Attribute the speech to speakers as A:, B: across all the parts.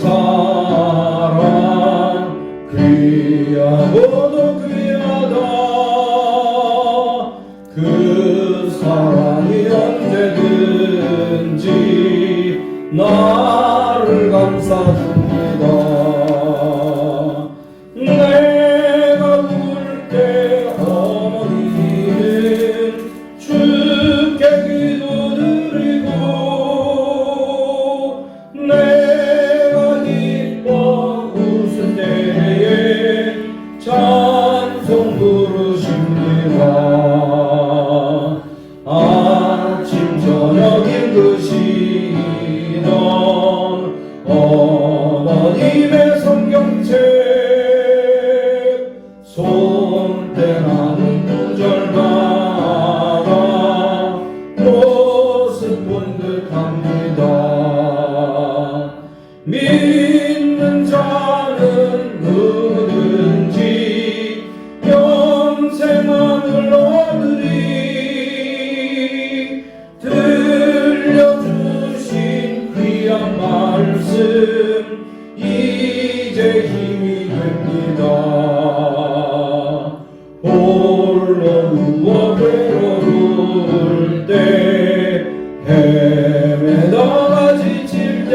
A: 사랑 귀하고도 귀하다. 그 사랑이 언제든지 나를 감싸줍니다. 내가 울 때 어머니는 주께 기도드리고, 내가 기뻐 웃을 때에 찬송 부르십니다. 아침 저녁 읽으시던 어머님의 성경책 손때나는 구절마다 모습 본 듯합니다. 믿는 자는 누구든지 영생을 얻으리. 들려주신 귀한 말씀 이제 힘이 됩니다. 홀로 누워 괴로울 때, 헤매다가 지칠 때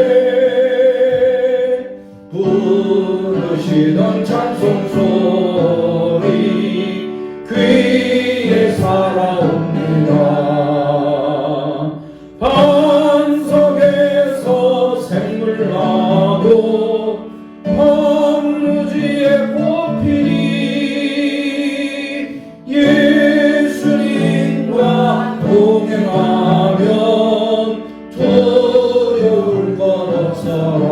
A: 부르시던 찬송 소리 귀에 살아옵니다. 반석에서 샘물 나고 황무지에 꽃피니 예수님과 동행하면 두려울 것 없어라.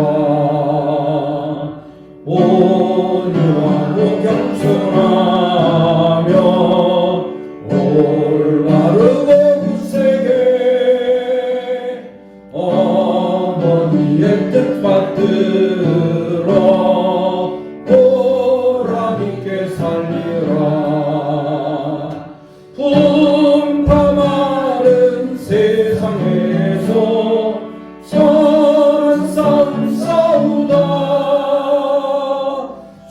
A: 온유하고 겸손하며 올바르고 굳세게 어머니의 뜻 받들어 보람있게 살리라. 풍파 많은 세상에서 선한 싸움 싸우다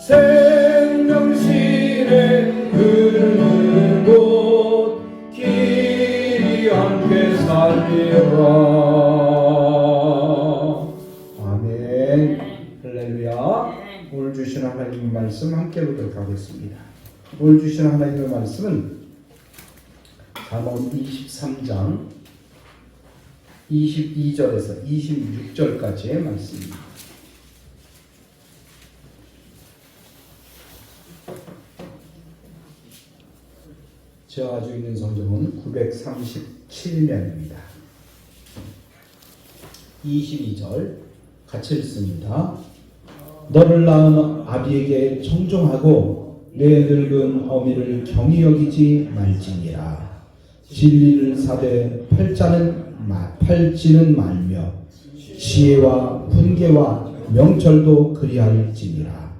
A: 생명실에 흐르는 곳 길이 함께 살리라. 아멘. 할렐루야. 오늘 주신 하나님의 말씀 함께 보도록 하겠습니다. 오늘 주신 하나님의 말씀은 잠언 23장 22절에서 26절까지의 말씀입니다. 제가 가지고 있는 성경은 937면입니다. 22절 같이 읽습니다. 너를 낳은 아비에게 청종하고 내 늙은 어미를 경히 여기지 말지니라. 진리를 사되 팔지는 말며 지혜와 훈계와 명철도 그리할지니라.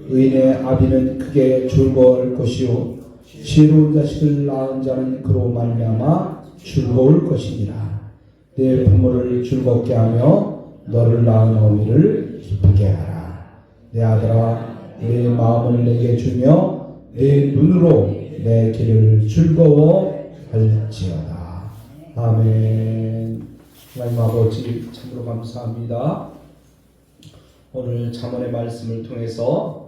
A: 의인의 아비는 크게 즐거워할 것이요 지혜로운 자식을 낳은 자는 그로 말미암아 즐거울 것이니라. 내 부모를 즐겁게 하며 너를 낳은 어미를 기쁘게 하라. 내 아들아, 내 마음을 내게 주며 내 눈으로 내 길을 즐거워할지어다. 아멘. 하나님 아버지 참으로 감사합니다. 오늘 잠언의 말씀을 통해서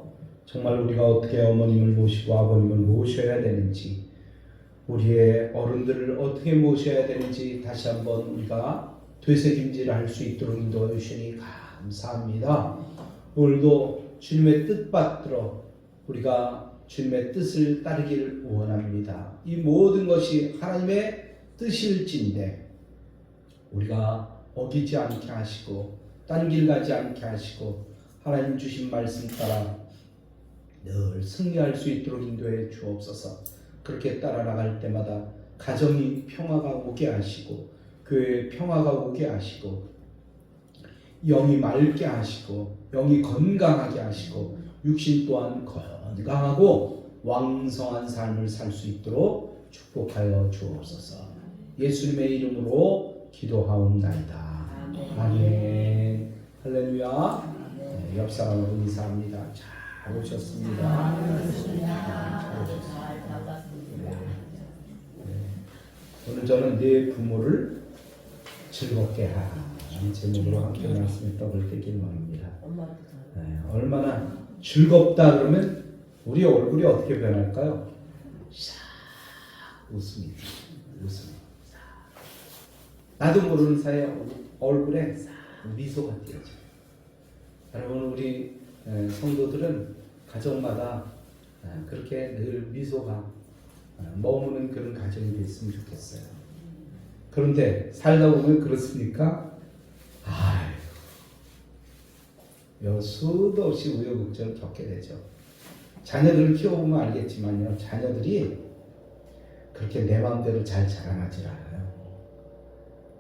A: 정말 우리가 어떻게 어머님을 모시고 아버님을 모셔야 되는지, 우리의 어른들을 어떻게 모셔야 되는지 다시 한번 우리가 되새김질을 할 수 있도록 인도해 주시니 감사합니다. 오늘도 주님의 뜻 받들어 우리가 주님의 뜻을 따르길 원합니다. 이 모든 것이 하나님의 뜻일진데 우리가 어기지 않게 하시고 딴 길 가지 않게 하시고 하나님 주신 말씀 따라 늘 승리할 수 있도록 인도해 주옵소서. 그렇게 따라 나갈 때마다 가정이 평화가 오게 하시고 교회에 평화가 오게 하시고 영이 맑게 하시고 영이 건강하게 하시고 육신 또한 건강하고 왕성한 삶을 살 수 있도록 축복하여 주옵소서. 예수님의 이름으로 기도하옵나이다. 아멘. 할렐루야. 옆 사람으로 인사합니다. 잘 오셨습니다. 잘 오셨습니다. 오늘 저는 내 부모를 즐겁게 하라는 제목으로 함께 말씀을 떠들 때길 원합니다. 얼마나 즐겁다 그러면 우리 얼굴이 어떻게 변할까요? 싹 웃음이. 나도 모르는 사이에 얼굴에 싹 미소가 띄어져요. 여러분 우리 성도들은 가정마다 그렇게 늘 미소가 머무는 그런 가정이 됐으면 좋겠어요. 그런데 살다 보면 그렇습니까? 수도 없이 우여곡절을 겪게 되죠. 자녀들을 키워보면 알겠지만요, 자녀들이 그렇게 내 마음대로 잘 자라나질 않아요.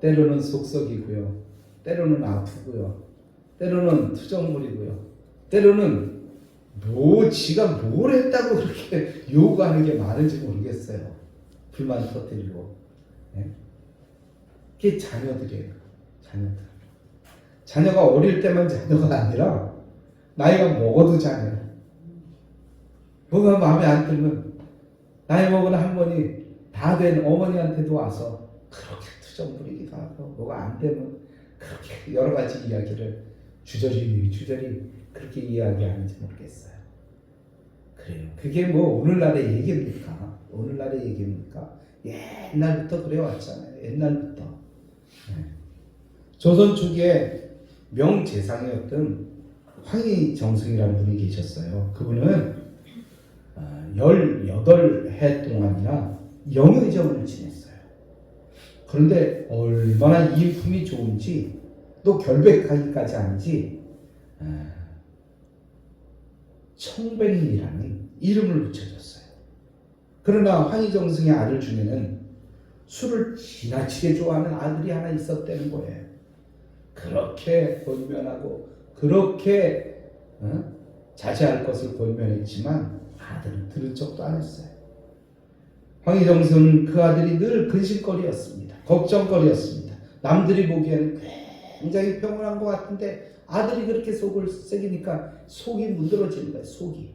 A: 때로는 속썩이고요, 때로는 아프고요, 때로는 투정부리고요, 때로는 지가 뭘 했다고 그렇게 요구하는 게 많은지 모르겠어요. 불만 터뜨리고. 그게 자녀들이에요. 자녀가 어릴 때만 자녀가 아니라 나이가 먹어도 자녀예요. 뭐가 마음에 안 들면 나이 먹은 할머니 다 된 어머니한테도 와서 그렇게 투정 부리기도 하고, 뭐가 안 되면 그렇게 여러 가지 이야기를 주저리 그렇게 이야기하는지 모르겠어요. 그래요. 그게 뭐 오늘날의 얘기입니까? 옛날부터 그래왔잖아요. 옛날부터. 조선 초기에 명재상이었던 황희정승이라는 분이 계셨어요. 그분은 18해 동안이나 영의정을 지냈어요. 그런데 얼마나 인품이 좋은지, 또 결백하기까지 하는지 청백리라는 이름을 붙여줬어요. 그러나 황희정승의 아들 중에는 술을 지나치게 좋아하는 아들이 하나 있었다는 거예요. 그렇게 권면하고 그렇게 자제할 것을 권면했지만 아들은 들은 척도 안 했어요. 황희정승은 그 아들이 늘 근심거리였습니다. 걱정거리였습니다. 남들이 보기에는 굉장히 평온한 것 같은데 아들이 그렇게 속을 새기니까 속이 문드러지는 거예요. 속이.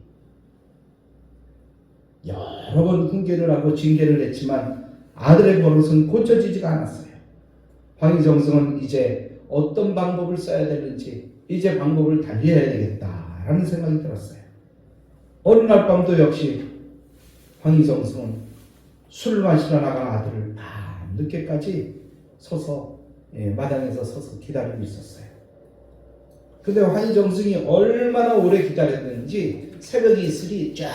A: 여러 번 훈계를 하고 징계를 했지만 아들의 버릇은 고쳐지지가 않았어요. 황희정승은 이제 어떤 방법을 써야 되는지, 이제 방법을 달리해야 되겠다라는 생각이 들었어요. 어느 날 밤도 역시 황희정승은 술 마시러 나간 아들을 밤 늦게까지 마당에서 서서 기다리고 있었어요. 근데 황희정승이 얼마나 오래 기다렸는지 새벽에 이슬이 쫙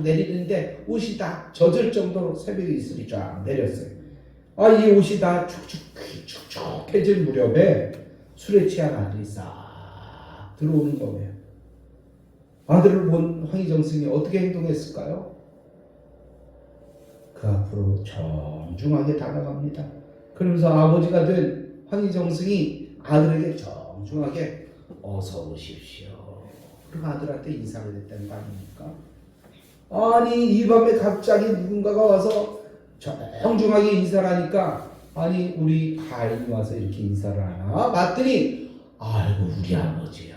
A: 내리는데 옷이 다 젖을 정도로 새벽에 이슬이 쫙 내렸어요. 이 옷이 다 축축해질 무렵에 술에 취한 아들이 싹 들어오는 거예요. 아들을 본 황희정승이 어떻게 행동했을까요? 그 앞으로 정중하게 다가갑니다. 그러면서 아버지가 된 황희정승이 아들에게 정중하게 어서 오십시오. 그리고 아들한테 인사를 했다는 거 아닙니까? 아니 이 밤에 갑자기 누군가가 와서 정중하게 인사를 하니까, 아니 우리 가인이 와서 이렇게 인사를 하나? 맞더니 아이고 우리 아버지야.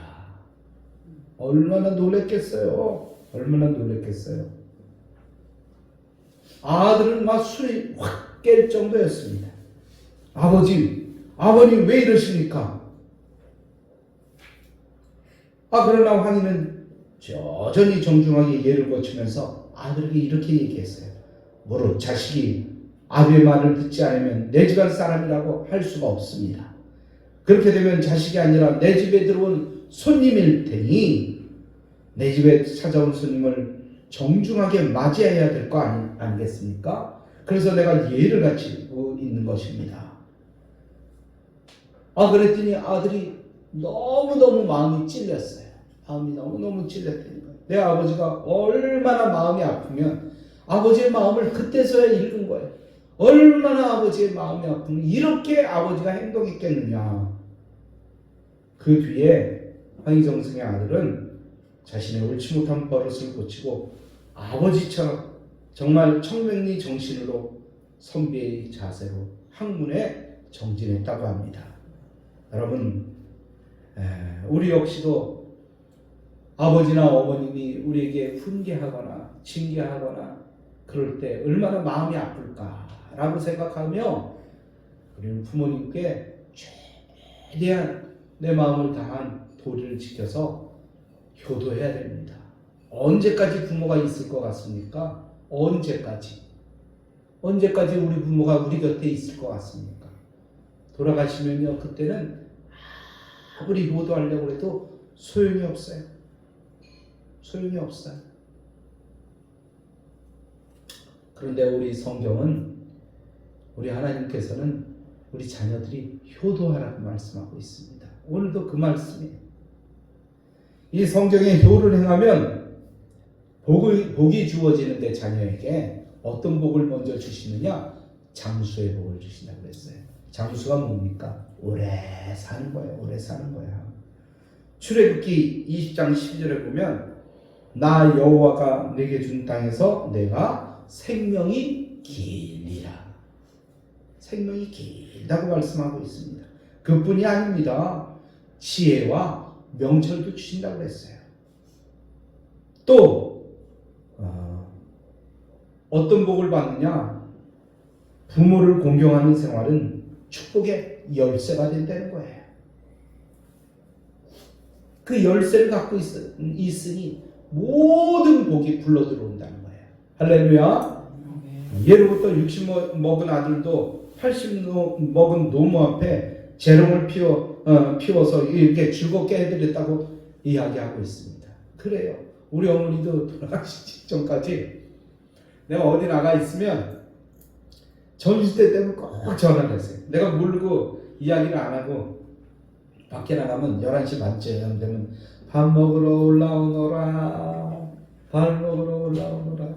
A: 얼마나 놀랬겠어요. 아들은 막 술이 확 깰 정도였습니다. 아버님 왜 이러십니까? 그러나 황희는 여전히 정중하게 예를 거치면서 아들에게 이렇게 얘기했어요. 뭐로 자식이 아비의 말을 듣지 않으면 내 집안 사람이라고 할 수가 없습니다. 그렇게 되면 자식이 아니라 내 집에 들어온 손님일 테니 내 집에 찾아온 손님을 정중하게 맞이해야 될 거 아니겠습니까? 그래서 내가 예를 갖추고 있는 것입니다. 그랬더니 아들이 너무너무 마음이 찔렸어요. 너무너무 찔렸다는 거예요. 내 아버지가 얼마나 마음이 아프면 아버지의 마음을 그때서야 읽은 거예요. 얼마나 아버지의 마음이 아프면 이렇게 아버지가 행동했겠느냐. 그 뒤에 황희정승의 아들은 자신의 옳지 못한 버릇을 고치고 아버지처럼 정말 청명리 정신으로 선비의 자세로 학문에 정진했다고 합니다. 여러분, 우리 역시도 아버지나 어머님이 우리에게 훈계하거나 징계하거나 그럴 때 얼마나 마음이 아플까라고 생각하며 우리는 부모님께 최대한 내 마음을 다한 도리를 지켜서 효도해야 됩니다. 언제까지 부모가 있을 것 같습니까? 언제까지 우리 부모가 우리 곁에 있을 것 같습니까? 돌아가시면요, 그때는 아무리 효도하려고 해도 소용이 없어요. 소용이 없어요. 그런데 우리 성경은, 우리 하나님께서는 우리 자녀들이 효도하라고 말씀하고 있습니다. 오늘도 그 말씀이에요. 이 성경에 효를 행하면 복이 주어지는데 자녀에게 어떤 복을 먼저 주시느냐? 장수의 복을 주신다고 그랬어요. 장수가 뭡니까? 오래 사는 거예요. 오래 사는 거야. 출애굽기 20장 12절에 보면 나 여호와가 내게 준 땅에서 내가 생명이 길리라. 생명이 길다고 말씀하고 있습니다. 그뿐이 아닙니다. 지혜와 명철도 주신다고 그랬어요. 또 어떤 복을 받느냐? 부모를 공경하는 생활은 축복의 열쇠가 된다는 거예요. 그 열쇠를 갖고 있으니 모든 복이 불러 들어온다는 거예요. 할렐루야. 예로부터 60 먹은 아들도 80 먹은 노모 앞에 재롱을 피워서 이렇게 즐겁게 해드렸다고 이야기하고 있습니다. 그래요. 우리 어머니도 돌아가시기 직전까지 내가 어디 나가 있으면 점심때 되면 꼭 전화를 했어요. 내가 모르고 이야기를 안 하고 밖에 나가면 11시 반쯤 되면 밥 먹으러 올라오너라. 밥 먹으러 올라오너라.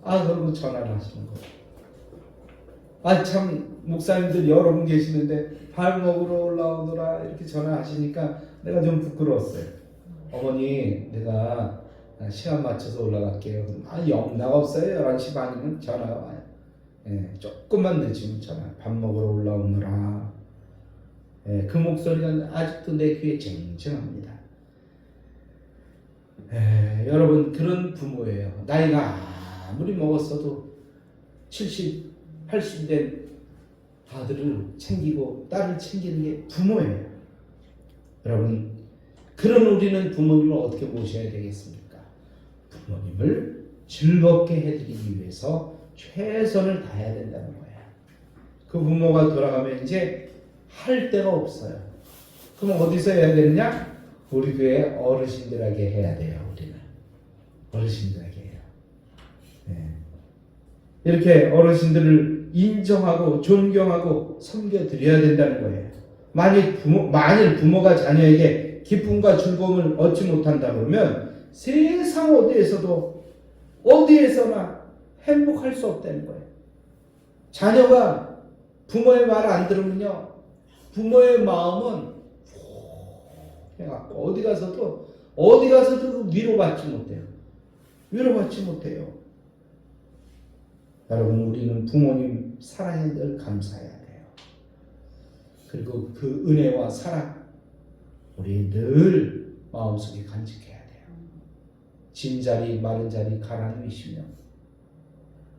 A: 그러고 전화를 하시는 거예요. 참 목사님들 여러 분 계시는데 밥 먹으러 올라오너라 이렇게 전화하시니까 내가 좀 부끄러웠어요. 어머니 내가 시간 맞춰서 올라갈게요. 영락 없어요. 11시 반이면 전화가 와요. 조금만 늦으면 전화. 밥 먹으러 올라오느라. 그 목소리가 아직도 내 귀에 쟁쟁합니다. 여러분 그런 부모예요. 나이가 아무리 먹었어도 70, 80 된 아들을 챙기고 딸을 챙기는 게 부모예요. 여러분 그런 우리는 부모님을 어떻게 모셔야 되겠습니까? 부모님을 즐겁게 해드리기 위해서 최선을 다해야 된다는 거예요. 그 부모가 돌아가면 이제 할 데가 없어요. 그럼 어디서 해야 되느냐? 우리 교회 어르신들에게 해야 돼요. 우리는 어르신들에게 해요. 이렇게 어르신들을 인정하고 존경하고 섬겨드려야 된다는 거예요. 만일 부모가 자녀에게 기쁨과 즐거움을 얻지 못한다 그러면 세상 어디에서나 행복할 수 없다는 거예요. 자녀가 부모의 말을 안 들으면요, 부모의 마음은 해갖고 어디 가서도 위로받지 못해요. 여러분 우리는 부모님 사랑에 늘 감사해야 돼요. 그리고 그 은혜와 사랑 우리 늘 마음속에 간직해야 돼요. 진 자리 마른 자리 가라앉으시며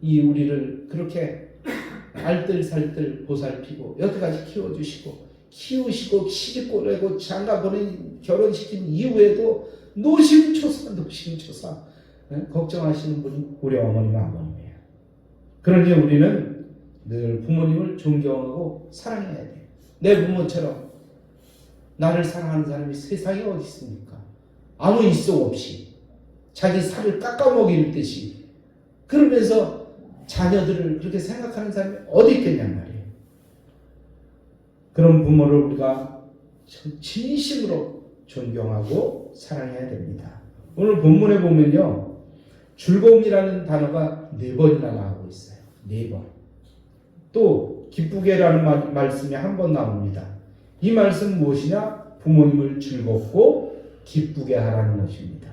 A: 이 우리를 그렇게 알뜰살뜰 보살피고 여태까지 키우시고 시집보내고 장가보내 결혼시킨 이후에도 노심초사 걱정하시는 분이 우리 어머님 아버님이에요. 그러니 우리는 늘 부모님을 존경하고 사랑해야 돼요. 내 부모처럼 나를 사랑하는 사람이 세상에 어디 있습니까? 아무 일속 없이 자기 살을 깎아먹일 듯이 그러면서 자녀들을 그렇게 생각하는 사람이 어디 있겠냔 말이에요. 그런 부모를 우리가 진심으로 존경하고 사랑해야 됩니다. 오늘 본문에 보면요, 즐거움이라는 단어가 4번이나 나오고 있어요. 4번. 또 기쁘게라는 말씀이 한 번 나옵니다. 이 말씀은 무엇이냐? 부모님을 즐겁고 기쁘게 하라는 것입니다.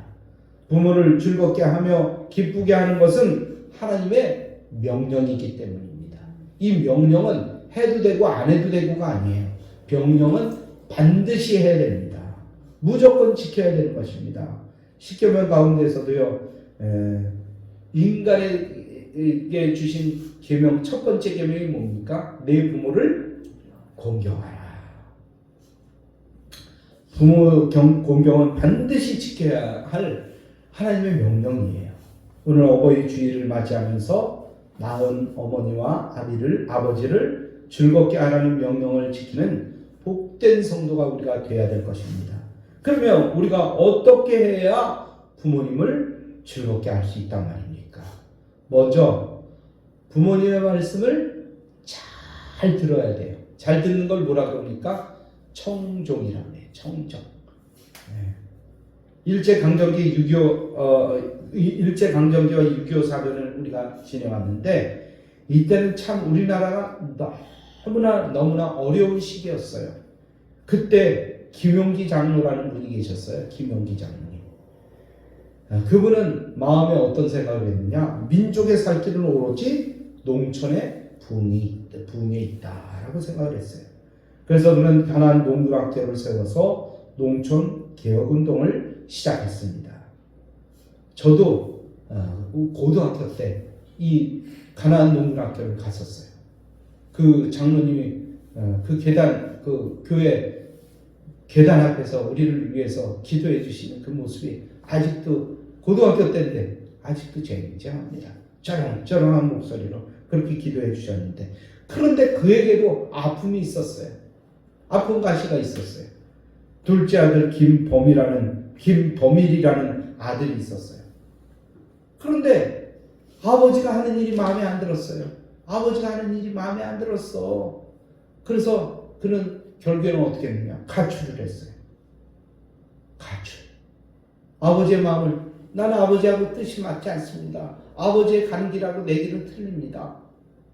A: 부모를 즐겁게 하며 기쁘게 하는 것은 하나님의 명령이기 때문입니다. 이 명령은 해도 되고 안 해도 되고가 아니에요. 명령은 반드시 해야 됩니다. 무조건 지켜야 되는 것입니다. 십계명 가운데서도요, 인간에게 주신 계명 첫 번째 계명이 뭡니까? 내 부모를 공경하라. 부모 공경은 반드시 지켜야 할 하나님의 명령이에요. 오늘 어버이 주일을 맞이하면서 낳은 어머니와 아버지를 즐겁게 하라는 명령을 지키는 복된 성도가 우리가 되어야 될 것입니다. 그러면 우리가 어떻게 해야 부모님을 즐겁게 할 수 있단 말입니까? 먼저 부모님의 말씀을 잘 들어야 돼요. 잘 듣는 걸 뭐라 그럽니까? 청종이라고 해요. 청종. 일제강점기 6.25 사변을 우리가 지내왔는데, 이때는 참 우리나라가 너무나 어려운 시기였어요. 그때 김용기 장로라는 분이 계셨어요. 김용기 장로님. 그분은 마음에 어떤 생각을 했느냐? 민족의 살 길은 오로지 농촌의 부흥에 있다라고 생각을 했어요. 그래서 그는 가나안 농구학교를 세워서 농촌 개혁운동을 시작했습니다. 저도 고등학교 때 이 가나안 농구학교를 갔었어요. 그 장로님이 그 교회 계단 앞에서 우리를 위해서 기도해 주시는 그 모습이 아직도 고등학교 때인데 아직도 쟁쟁합니다. 쩌렁쩌렁한 목소리로 그렇게 기도해 주셨는데, 그런데 그에게도 아픔이 있었어요. 아픈 가시가 있었어요. 둘째 아들 김범일이라는 아들이 있었어요. 그런데 아버지가 하는 일이 마음에 안 들었어요. 아버지가 하는 일이 마음에 안 들었어. 그래서 그는 결국에는 어떻게 했느냐? 가출을 했어요. 가출. 아버지의 마음을, 나는 아버지하고 뜻이 맞지 않습니다. 아버지의 가는 길하고 내 길은 틀립니다.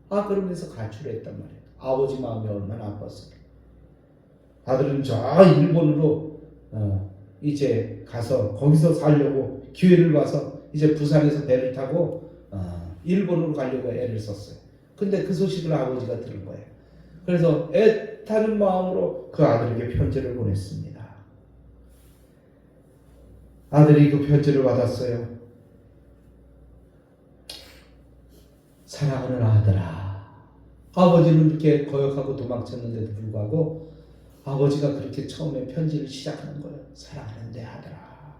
A: 그러면서 가출을 했단 말이에요. 아버지 마음이 얼마나 아팠어요. 아들은 저 일본으로 이제 가서 거기서 살려고 기회를 봐서 이제 부산에서 배를 타고 일본으로 가려고 애를 썼어요. 근데 그 소식을 아버지가 들은 거예요. 그래서 애타는 마음으로 그 아들에게 편지를 보냈습니다. 아들이 그 편지를 받았어요. 사랑하는 아들아, 아버지는 이렇게 거역하고 도망쳤는데도 불구하고 아버지가 그렇게 처음에 편지를 시작하는 거예요. 사랑하는 내 아들아,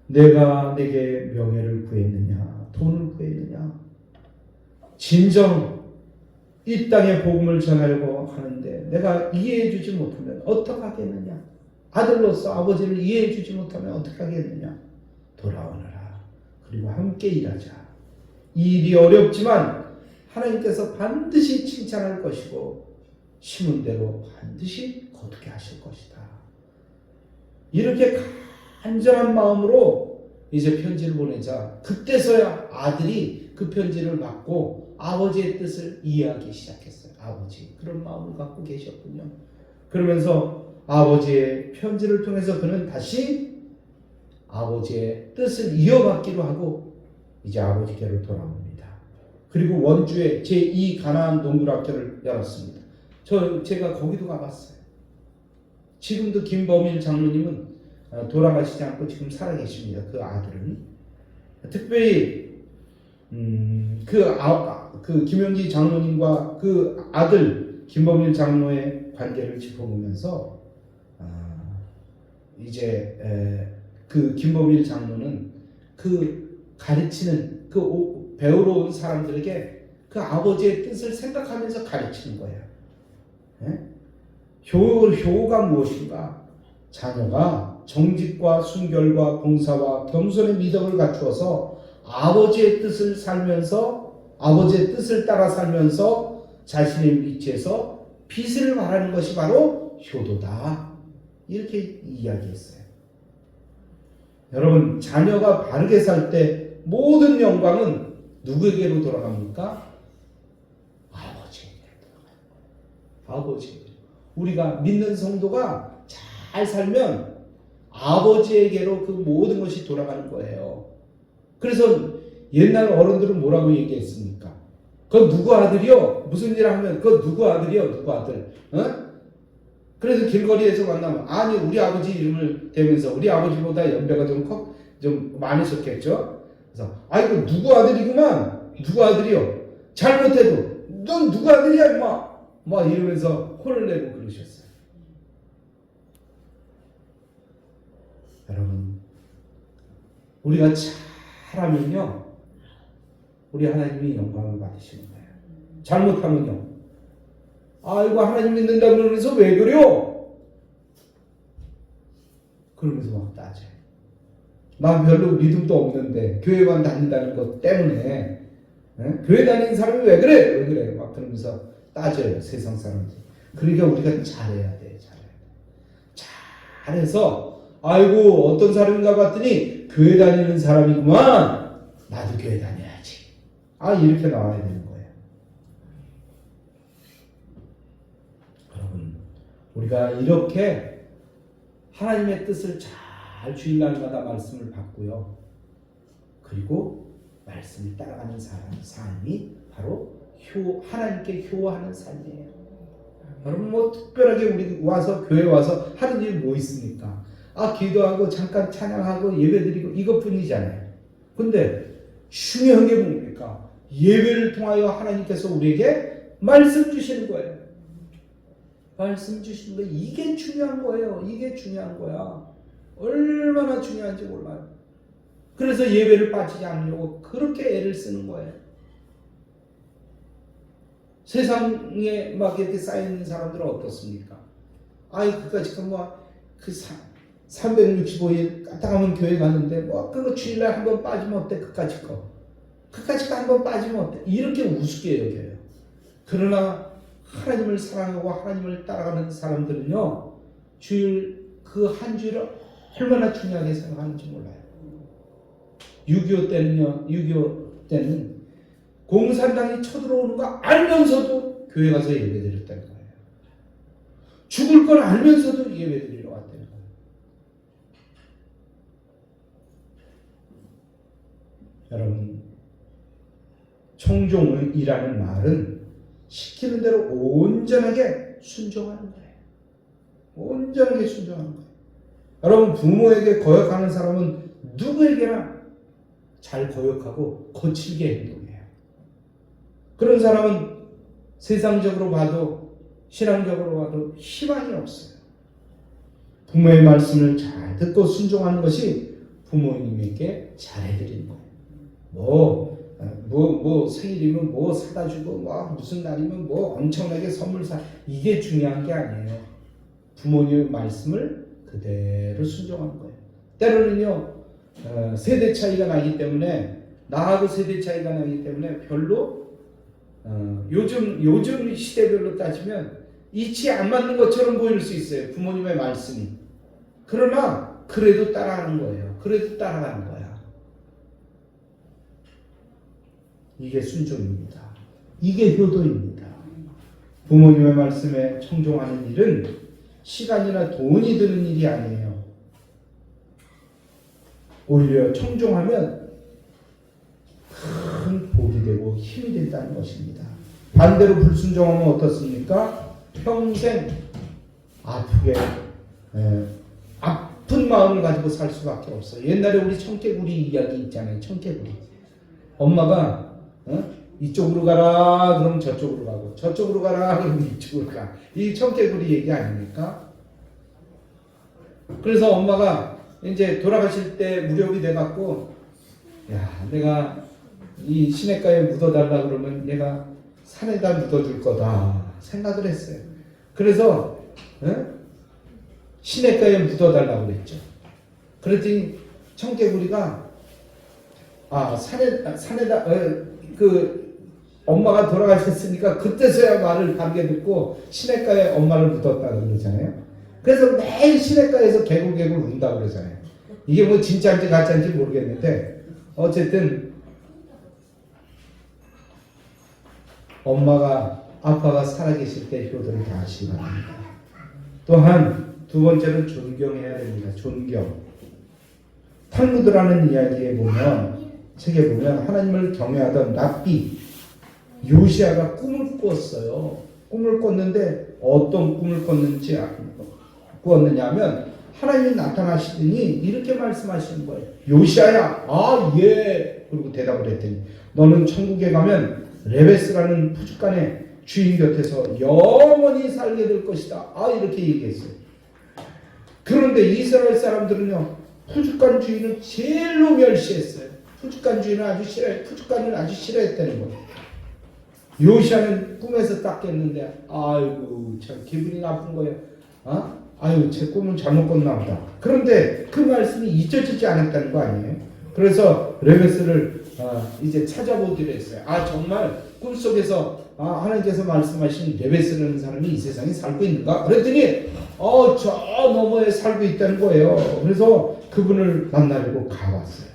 A: 내가 내게 명예를 구했느냐, 돈을 구했느냐? 진정 이 땅에 복음을 전하려고 하는데 내가 이해해 주지 못하면 어떻게 하겠느냐? 아들로서 아버지를 이해해 주지 못하면 어떻게 하겠느냐? 돌아오너라. 그리고 함께 일하자. 이 일이 어렵지만 하나님께서 반드시 칭찬할 것이고 심은 대로 반드시 거두게 하실 것이다. 이렇게 간절한 마음으로 이제 편지를 보내자, 그때서야 아들이 그 편지를 받고 아버지의 뜻을 이해하기 시작했어요. 아버지, 그런 마음을 갖고 계셨군요. 그러면서 아버지의 편지를 통해서 그는 다시 아버지의 뜻을 이어받기로 하고 이제 아버지께로 돌아옵니다. 그리고 원주에 제2 가나안 농구학교를 열었습니다. 제가 거기도 가봤어요. 지금도 김범일 장로님은 돌아가시지 않고 지금 살아계십니다. 그 아들은 특별히 그 김용기 장로님과 그 아들 김범일 장로의 관계를 짚어보면서 이제 그 김범일 장로는 그 가르치는 그 배우러 온 사람들에게 그 아버지의 뜻을 생각하면서 가르치는 거예요. 효가 무엇인가? 자녀가 정직과 순결과 봉사와 겸손의 미덕을 갖추어서 아버지의 뜻을 따라 살면서 자신의 위치에서 빛을 발하는 것이 바로 효도다. 이렇게 이야기했어요. 여러분, 자녀가 바르게 살 때 모든 영광은 누구에게로 돌아갑니까? 아버지에게로 돌아가요. 아버지에게. 우리가 믿는 성도가 잘 살면 아버지에게로 그 모든 것이 돌아가는 거예요. 그래서 옛날 어른들은 뭐라고 얘기했습니까? 그건 누구 아들이요? 무슨 일 하면 그건 누구 아들이요? 누구 아들? 그래서 길거리에서 만나면 아니 우리 아버지 이름을 대면서 우리 아버지보다 연배가 좀 많으셨겠죠. 그래서 아이고 누구 아들이구만 누구 아들이요 잘못해도 넌 누구 아들이야 임마 막 이러면서 혼을 내고 그러셨어요. 여러분 우리가 잘하면요 우리 하나님이 영광을 받으시는 거예요. 잘못하면요 아이고 하나님 믿는다고 그러면서 왜 그래요? 그러면서 막 따져요. 난 별로 믿음도 없는데 교회만 다닌다는 것 때문에 교회 다니는 사람이 왜 그래? 왜 그래? 막 그러면서 따져요. 세상 사람들. 그러니까 우리가 잘해야 돼. 잘해서 아이고 어떤 사람인가 봤더니 교회 다니는 사람이구만. 나도 교회 다녀야지. 이렇게 나와야 되는 거예요. 여러분 우리가 이렇게 하나님의 뜻을 잘 주일날마다 말씀을 받고요. 그리고 말씀을 따라가는 삶이 바로 하나님께 효하는 삶이에요. 여러분 뭐 특별하게 우리 와서 교회 와서 하는 일이 뭐 있습니까? 기도하고 잠깐 찬양하고 예배드리고 이것뿐이잖아요. 근데 중요한 게 뭡니까? 예배를 통하여 하나님께서 우리에게 말씀 주시는 거예요. 말씀 주시는 거 이게 중요한 거예요. 이게 중요한 거야. 얼마나 중요한지 몰라요. 그래서 예배를 빠지지 않으려고 그렇게 애를 쓰는 거예요. 세상에 막 이렇게 쌓여있는 사람들은 어떻습니까? 그까짓 그 365일 까딱하면 교회 가는데 그거 주일날 한번 빠지면 어때? 그까짓 거 한번 빠지면 어때? 이렇게 우습게 여겨요. 그러나 하나님을 사랑하고 하나님을 따라가는 사람들은요 주일 그 한 주일을 얼마나 중요하게 생각하는지 몰라요. 6.25 때는 공산당이 쳐들어오는 거 알면서도 교회 가서 예배드렸다는 거예요. 죽을 걸 알면서도 예배드리러 왔다는 거예요. 여러분 청종이라는 말은 시키는 대로 온전하게 순종하는 거예요. 온전하게 순종하는 거예요. 여러분 부모에게 거역하는 사람은 누구에게나 잘 거역하고 거칠게 행동해요. 그런 사람은 세상적으로 봐도 신앙적으로 봐도 희망이 없어요. 부모의 말씀을 잘 듣고 순종하는 것이 부모님에게 잘해드리는 거예요. 생일이면 뭐 사다 주고 무슨 날이면 엄청나게 선물 이게 중요한 게 아니에요. 부모님의 말씀을 그대로 순종하는 거예요. 때로는요 세대 차이가 나기 때문에 나하고 세대 차이가 나기 때문에 별로 요즘 시대별로 따지면 이치 안 맞는 것처럼 보일 수 있어요. 부모님의 말씀이. 그러나 그래도 따라하는 거예요. 그래도 따라가는 거야. 이게 순종입니다. 이게 효도입니다. 부모님의 말씀에 청종하는 일은 시간이나 돈이 드는 일이 아니에요. 오히려 청종하면 큰 복이 되고 힘이 된다는 것입니다. 반대로 불순종하면 어떻습니까? 평생 아픈 마음을 가지고 살 수밖에 없어요. 옛날에 우리 청개구리 이야기 있잖아요. 청개구리. 엄마가 이쪽으로 가라 그러면 저쪽으로 가고 저쪽으로 가라 그러면 이쪽으로 가. 이 청개구리 얘기 아닙니까? 그래서 엄마가 이제 돌아가실 때 무렵이 돼갖고 내가 이 시냇가에 묻어달라 그러면 얘가 산에다 묻어줄 거다 생각을 했어요. 그래서 시냇가에 묻어달라고 그랬죠. 그랬더니 청개구리가 산에다 엄마가 돌아가셨으니까 그때서야 말을 반게 듣고 시냇가에 엄마를 묻었다고 그러잖아요. 그래서 매일 시냇가에서 개굴개굴 운다고 그러잖아요. 이게 뭐 진짜인지 가짜인지 모르겠는데 어쨌든 아빠가 살아계실 때 효도를 다 하시기 바랍니다. 또한 두 번째는 존경해야 됩니다. 존경. 탈무드라는 이야기에 보면 책에 보면 하나님을 경외하던 랍비 요시아가 꿈을 꿨어요. 꿈을 꿨는데 어떤 꿈을 꾸었느냐 하면 하나님이 나타나시더니 이렇게 말씀하시는 거예요. 요시아야, 아, 예. 그리고 대답을 했더니 너는 천국에 가면 레베스라는 푸주간의 주인 곁에서 영원히 살게 될 것이다. 아, 이렇게 얘기했어요. 그런데 이스라엘 사람들은요, 푸주간 주인을 제일로 멸시했어요. 푸주간 주인을 아주 싫어해, 푸주간을 아주 싫어했다는 거예요. 요시아는 꿈에서 딱 깼는데, 아이고, 참 기분이 나쁜 거예요. 아유, 제 꿈은 잘못 꿨나 보다. 그런데 그 말씀이 잊혀지지 않았다는 거 아니에요? 그래서 레베스를 이제 찾아보기로 했어요. 아, 정말 꿈속에서 하나님께서 말씀하신 레베스라는 사람이 이 세상에 살고 있는가? 그랬더니 저 너머에 살고 있다는 거예요. 그래서 그분을 만나려고 가봤어요.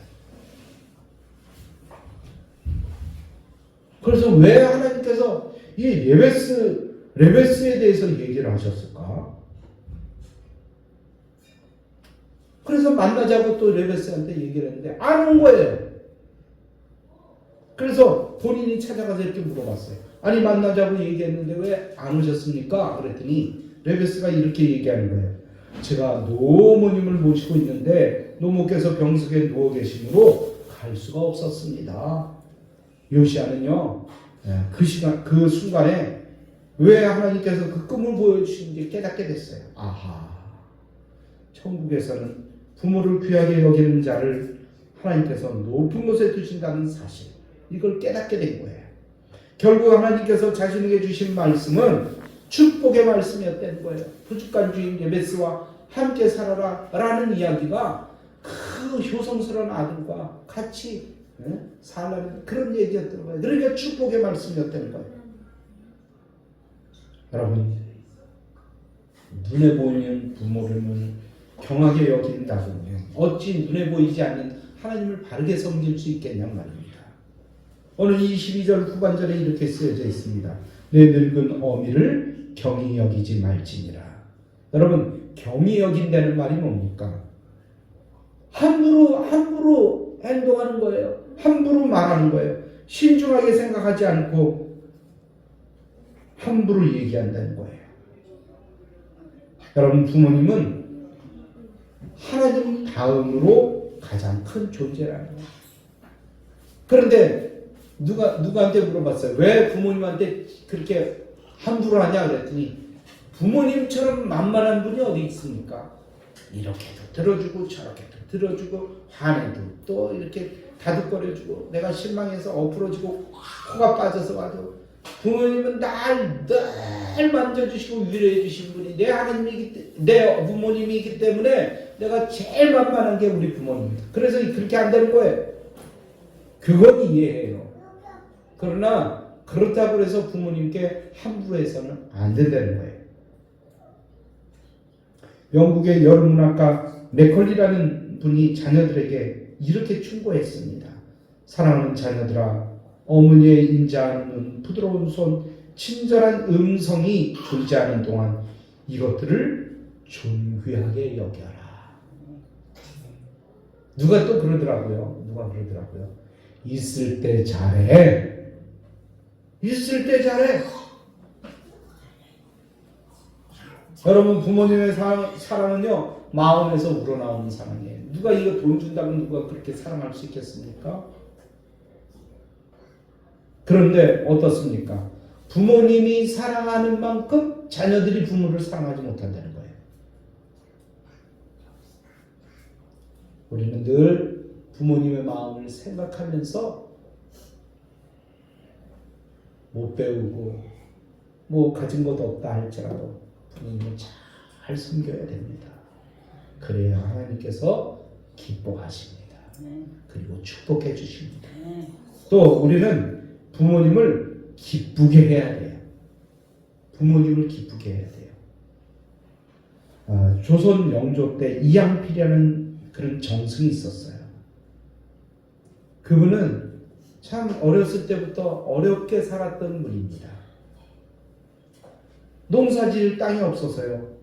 A: 그래서 왜 하나님께서 이 레베스에 대해서 얘기를 하셨을까? 그래서 만나자고 또 레베스한테 얘기를 했는데 안 온 거예요. 그래서 본인이 찾아가서 이렇게 물어봤어요. 아니, 만나자고 얘기했는데 왜 안 오셨습니까? 그랬더니 레베스가 이렇게 얘기하는 거예요. 제가 노모님을 모시고 있는데 노모께서 병석에 누워 계심으로 갈 수가 없었습니다. 요시아는요, 그 순간에 왜 하나님께서 그 꿈을 보여주시는지 깨닫게 됐어요. 아하, 천국에서는 부모를 귀하게 여기는 자를 하나님께서 높은 곳에 두신다는 사실, 이걸 깨닫게 된 거예요. 결국 하나님께서 자신에게 주신 말씀은 축복의 말씀이었다는 거예요. 부족한 주인 레베스와 함께 살아라 라는 이야기가 그 효성스러운 아들과 같이 살라는 그런 얘기였던 거예요. 그러니까 축복의 말씀이었다는 거예요. 여러분, 눈에 보이는 부모를 경하게 여긴다고 하면 어찌 눈에 보이지 않는 하나님을 바르게 섬길 수 있겠냐 말입니다. 오늘 22절 후반절에 이렇게 쓰여져 있습니다. 내 늙은 어미를 경히 여기지 말지니라. 여러분, 경히 여긴다는 말이 뭡니까? 함부로 행동하는 거예요. 함부로 말하는 거예요. 신중하게 생각하지 않고 함부로 얘기한다는 거예요. 여러분, 부모님은 하나님 다음으로 가장 큰 존재라는 거예요. 그런데 누구한테 물어봤어요. 왜 부모님한테 그렇게 함부로 하냐 그랬더니 부모님처럼 만만한 분이 어디 있습니까? 이렇게도 들어주고 저렇게도 들어주고 화내도 또 이렇게 다독거려주고 내가 실망해서 엎으러지고 코가 빠져서 와도 부모님은 늘 만져주시고 위로해주신 분이 내 부모님이기 때문에 내가 제일 만만한 게 우리 부모님입니다. 그래서 그렇게 한다는 거예요. 그건 이해해요. 그러나 그렇다고 해서 부모님께 함부로 해서는 안 된다는 거예요. 영국의 여름문학가 맥컬리라는 분이 자녀들에게 이렇게 충고했습니다. 사랑하는 자녀들아, 어머니의 인자한 눈, 부드러운 손, 친절한 음성이 존재하는 동안 이것들을 존귀하게 여겨라. 누가 그러더라고요. 있을 때 잘해. 있을 때 잘해. 여러분, 부모님의 사랑은요, 마음에서 우러나오는 사랑이에요. 누가 이거 돈 준다고 누가 그렇게 사랑할 수 있겠습니까? 그런데 어떻습니까? 부모님이 사랑하는 만큼 자녀들이 부모를 사랑하지 못한다는 거예요. 우리는 늘 부모님의 마음을 생각하면서 못 배우고 가진 것 없다 할지라도 부모님을 잘 섬겨야 됩니다. 그래야 하나님께서 기뻐하십니다. 그리고 축복해 주십니다. 또 우리는 부모님을 기쁘게 해야 돼요. 부모님을 기쁘게 해야 돼요. 조선 영조 때 이양필이라는 그런 정승이 있었어요. 그분은 참 어렸을 때부터 어렵게 살았던 분입니다. 농사지을 땅이 없어서요.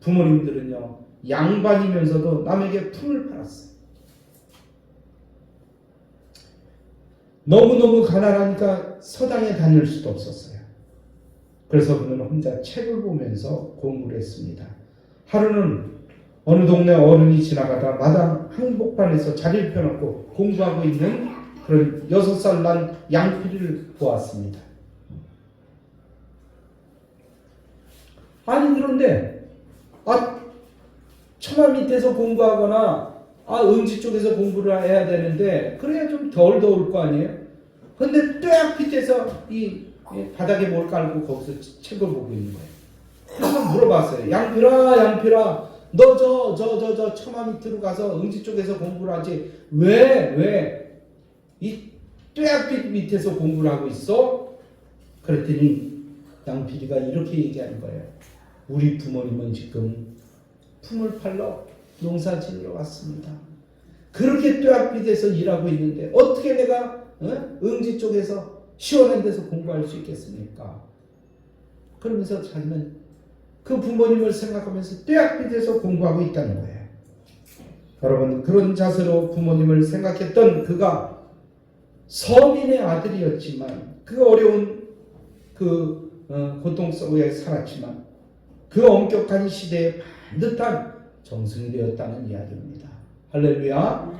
A: 부모님들은요, 양반이면서도 남에게 품을 팔았어요. 너무너무 가난하니까 서당에 다닐 수도 없었어요. 그래서 그는 혼자 책을 보면서 공부를 했습니다. 하루는 어느 동네 어른이 지나가다 마당 한복판에서 자리를 펴놓고 공부하고 있는 그런 6살 난 양피리를 보았습니다. 아니 그런데 처마 밑에서 공부하거나 음지 쪽에서 공부를 해야 되는데 그래야 좀 덜 더울 거 아니에요? 근데 딱 밑에서 이 바닥에 뭘 깔고 거기서 책을 보고 있는 거예요. 그래서 물어봤어요. 양필아 너 저 처마 밑으로 가서 음지 쪽에서 공부를 하지 왜 이 뙤약빛 밑에서 공부를 하고 있어? 그랬더니 양필이가 이렇게 얘기하는 거예요. 우리 부모님은 지금 품을 팔러 농사 지으러 왔습니다. 그렇게 뙤약빛에서 일하고 있는데 어떻게 내가 응지 쪽에서 시원한 데서 공부할 수 있겠습니까? 그러면서 자기는 그 부모님을 생각하면서 뙤약빛에서 공부하고 있다는 거예요. 여러분 그런 자세로 부모님을 생각했던 그가 서민의 아들이었지만 그 어려운 고통 속에 살았지만 그 엄격한 시대에 반듯한 정승이 되었다는 이야기입니다. 할렐루야.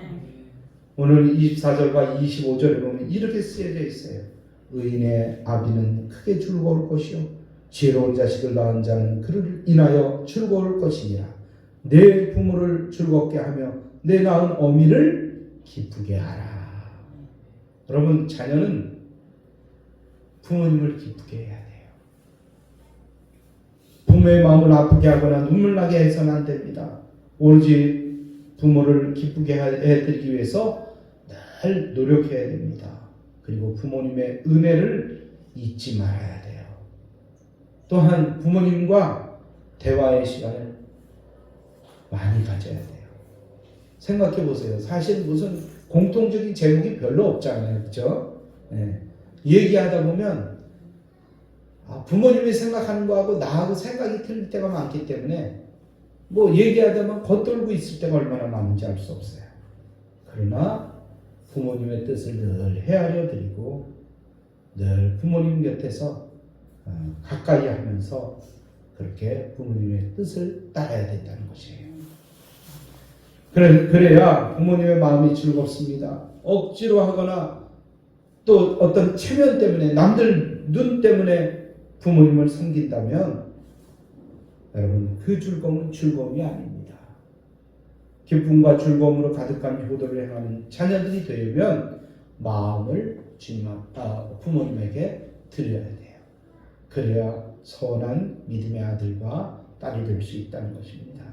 A: 오늘 24절과 25절에 보면 이렇게 쓰여져 있어요. 의인의 아비는 크게 즐거울 것이요 지혜로운 자식을 낳은 자는 그를 인하여 즐거울 것이니라. 내 부모를 즐겁게 하며 내 낳은 어미를 기쁘게 하라. 여러분 자녀는 부모님을 기쁘게 해야 돼요. 부모의 마음을 아프게 하거나 눈물 나게 해서는 안 됩니다. 오로지 부모를 기쁘게 해드리기 위해서 늘 노력해야 됩니다. 그리고 부모님의 은혜를 잊지 말아야 돼요. 또한 부모님과 대화의 시간을 많이 가져야 돼요. 생각해 보세요. 사실 무슨 공통적인 제목이 별로 없잖아요. 그렇죠? 네. 얘기하다 보면 부모님이 생각하는 거하고 나하고 생각이 틀릴 때가 많기 때문에 뭐 얘기하다 보면 겉돌고 있을 때가 얼마나 많은지 알 수 없어요. 그러나 부모님의 뜻을 늘 헤아려 드리고 늘 부모님 곁에서 가까이 하면서 그렇게 부모님의 뜻을 따라야 된다는 것이에요. 그래야 부모님의 마음이 즐겁습니다. 억지로 하거나 또 어떤 체면 때문에 남들 눈 때문에 부모님을 섬긴다면 여러분 그 즐거움은 즐거움이 아닙니다. 기쁨과 즐거움으로 가득한 효도를 행하는 자녀들이 되려면 마음을 부모님에게 드려야 돼요. 그래야 선한 믿음의 아들과 딸이 될 수 있다는 것입니다.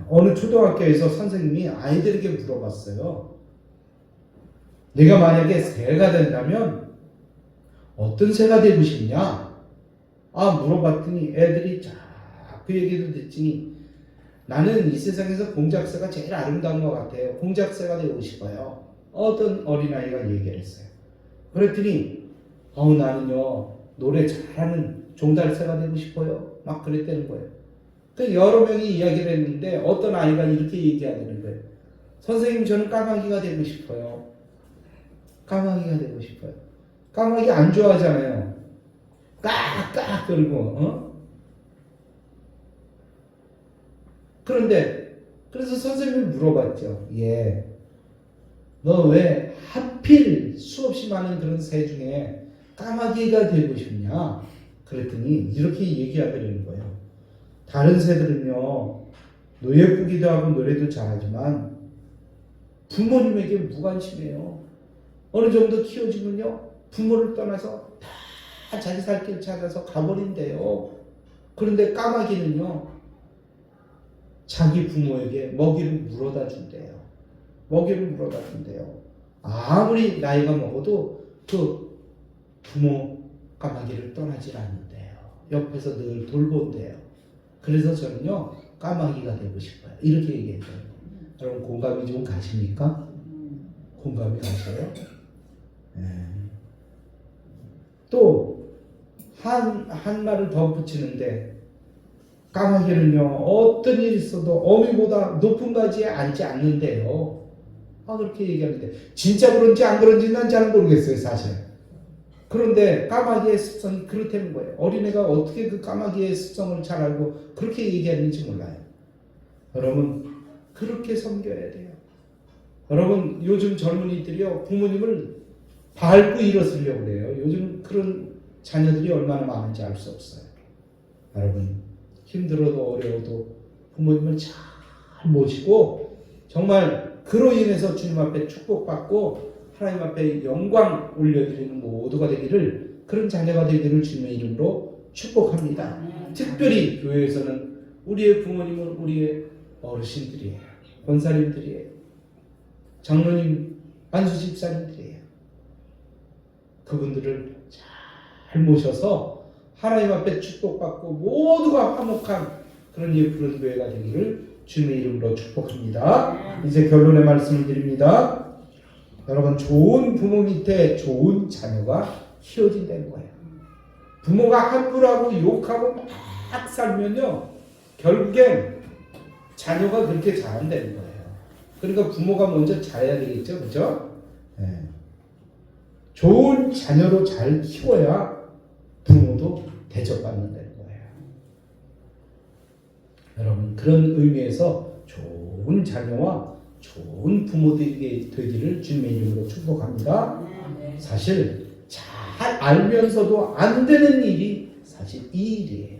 A: 어느 초등학교에서 선생님이 아이들에게 물어봤어요. 내가 만약에 새가 된다면 어떤 새가 되고 싶냐? 물어봤더니 애들이 그 얘기를 듣더니 나는 이 세상에서 공작새가 제일 아름다운 것 같아요. 공작새가 되고 싶어요. 어떤 어린아이가 얘기를 했어요. 그랬더니 나는요 노래 잘하는 종달새가 되고 싶어요. 막 그랬다는 거예요. 여러 명이 이야기를 했는데 어떤 아이가 이렇게 얘기하는 거예요. 선생님 저는 까마귀가 되고 싶어요. 까마귀가 되고 싶어요. 까마귀 안 좋아하잖아요. 깍깍 그리고 그런데 그래서 선생님이 물어봤죠. 너 왜 하필 수없이 많은 그런 새 중에 까마귀가 되고 싶냐? 그랬더니 이렇게 얘기하게 되는 거예요. 다른 새들은요 노예꾸기도 하고 노래도 잘하지만 부모님에게 무관심해요. 어느 정도 키워지면요 부모를 떠나서 다 자기 살 길 찾아서 가버린대요. 그런데 까마귀는요 자기 부모에게 먹이를 물어다 준대요. 아무리 나이가 먹어도 그 부모 까마귀를 떠나질 않는데요. 옆에서 늘 돌본대요. 그래서 저는요 까마귀가 되고 싶어요. 이렇게 얘기했어요. 여러분 공감이 좀 가십니까? 공감이 가셔요? 또 한 말을 더 붙이는데 까마귀는요 어떤 일이 있어도 어미보다 높은 가지에 앉지 않는데요. 그렇게 얘기하는데 진짜 그런지 안 그런지 난 잘 모르겠어요 사실. 그런데 까마귀의 습성이 그렇다는 거예요. 어린애가 어떻게 그 까마귀의 습성을 잘 알고 그렇게 얘기하는지 몰라요. 여러분, 그렇게 섬겨야 돼요. 여러분, 요즘 젊은이들이요, 부모님을 밟고 일어서려고 그래요. 요즘 그런 자녀들이 얼마나 많은지 알 수 없어요. 여러분, 힘들어도 어려워도 부모님을 잘 모시고 정말 그로 인해서 주님 앞에 축복받고 하나님 앞에 영광 올려드리는 모두가 되기를, 그런 자녀가 되기를 주님의 이름으로 축복합니다. 특별히 교회에서는 우리의 부모님은 우리의 어르신들이에요. 권사님들이에요. 장로님, 안수집사님들이에요. 그분들을 잘 모셔서 하나님 앞에 축복받고 모두가 화목한 그런 예쁘른 교회가 되기를 주님의 이름으로 축복합니다. 이제 결론의 말씀을 드립니다. 여러분, 좋은 부모 밑에 좋은 자녀가 키워진다는 거예요. 부모가 함부로하고 욕하고 막 살면요, 결국엔 자녀가 그렇게 잘한다는 거예요. 그러니까 부모가 먼저 잘해야 되겠죠, 그죠? 네. 좋은 자녀로 잘 키워야 부모도 대접받는다는 거예요. 여러분, 그런 의미에서 좋은 자녀와 좋은 부모들에게 되기를 주님의 이름으로 축복합니다. 사실 잘 알면서도 안 되는 일이 사실 이 일이에요.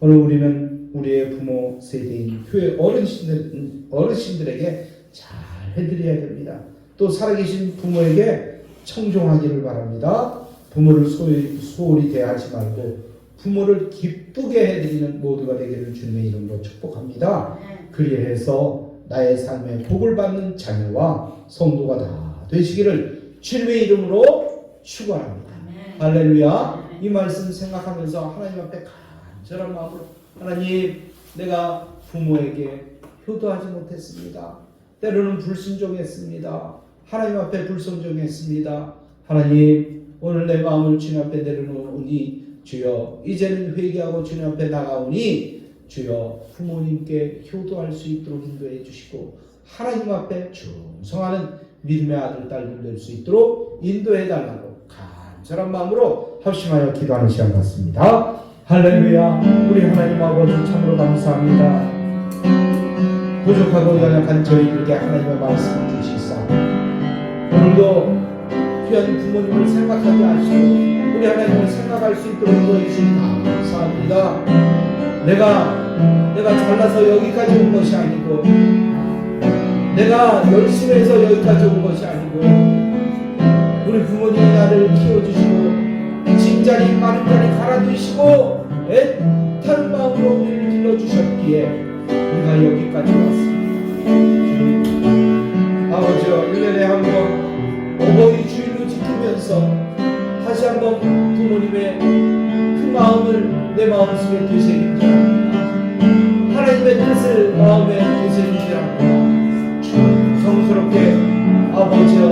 A: 오늘 우리는 우리의 부모 세대인 교회 어르신들에게 잘 해드려야 됩니다. 또 살아계신 부모에게 청종하기를 바랍니다. 부모를 소홀히 대하지 말고 부모를 기쁘게 해드리는 모두가 되기를 주님의 이름으로 축복합니다. 그리해서 나의 삶에 복을 받는 자녀와 성도가 다 되시기를 주님의 이름으로 축원합니다. 할렐루야. 이 말씀 생각하면서 하나님 앞에 간절한 마음으로, 하나님, 내가 부모에게 효도하지 못했습니다. 때로는 불순종했습니다. 하나님 앞에 불순종했습니다. 하나님, 오늘 내 마음을 주님 앞에 내려놓으니 주여, 이제는 회개하고 주님 앞에 나가오니 주여, 부모님께 효도할 수 있도록 인도해 주시고 하나님 앞에 충성하는 믿음의 아들, 딸들 될 수 있도록 인도해 달라고 간절한 마음으로 합심하여 기도하는 시간 같습니다. 할렐루야. 우리 하나님 아버지 참으로 감사합니다. 부족하고 연약한 저희들에게 하나님의 말씀을 주시사 오늘도 귀한 부모님을 생각하게 하시고 우리 하나님을 생각할 수 있도록 인도해 주시니 감사합니다. 내가 잘나서 여기까지 온 것이 아니고, 내가 열심히 해서 여기까지 온 것이 아니고, 우리 부모님이 나를 키워주시고 진자리 마른자리 갈아주시고 애타는 마음으로 우리를 길러주셨기에 우리가 여기까지 왔습니다. 아버지여, 1년에 한 번 어버이 주일로 지키면서 다시 한번 부모님의 그 마음을 내 마음속에 되새기는 줄 압니다. 하나님의 뜻을 마음에 되새기는 줄 압니다. 성스럽게 아버지여,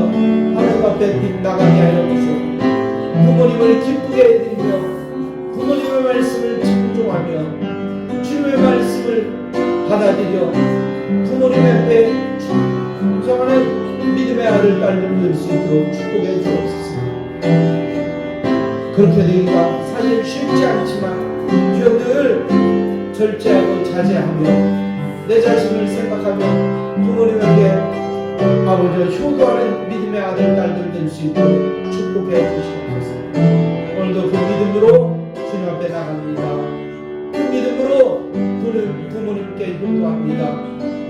A: 하나님 앞에 빗나가게 하여 주시고 부모님을 기쁘게 해드리며 부모님의 말씀을 청종하며 주님의 말씀을 받아들여 부모님 앞에 충성하는 믿음의 아들, 딸들 될 수 있도록 축복해 주옵소서. 그렇게 되기가 사실 쉽지 않지만 주여, 늘 절제하고 자제하며 내 자신을 생각하며 부모님에게 아버지 효도하는 믿음의 아들, 딸들 될 수 있도록 축복해 주시옵소서. 오늘도 그 믿음으로 주님 앞에 나갑니다. 그 믿음으로 부모님께 효도합니다.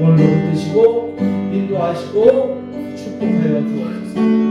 A: 오늘도 붙드시고 인도하시고 축복하여 주옵소서.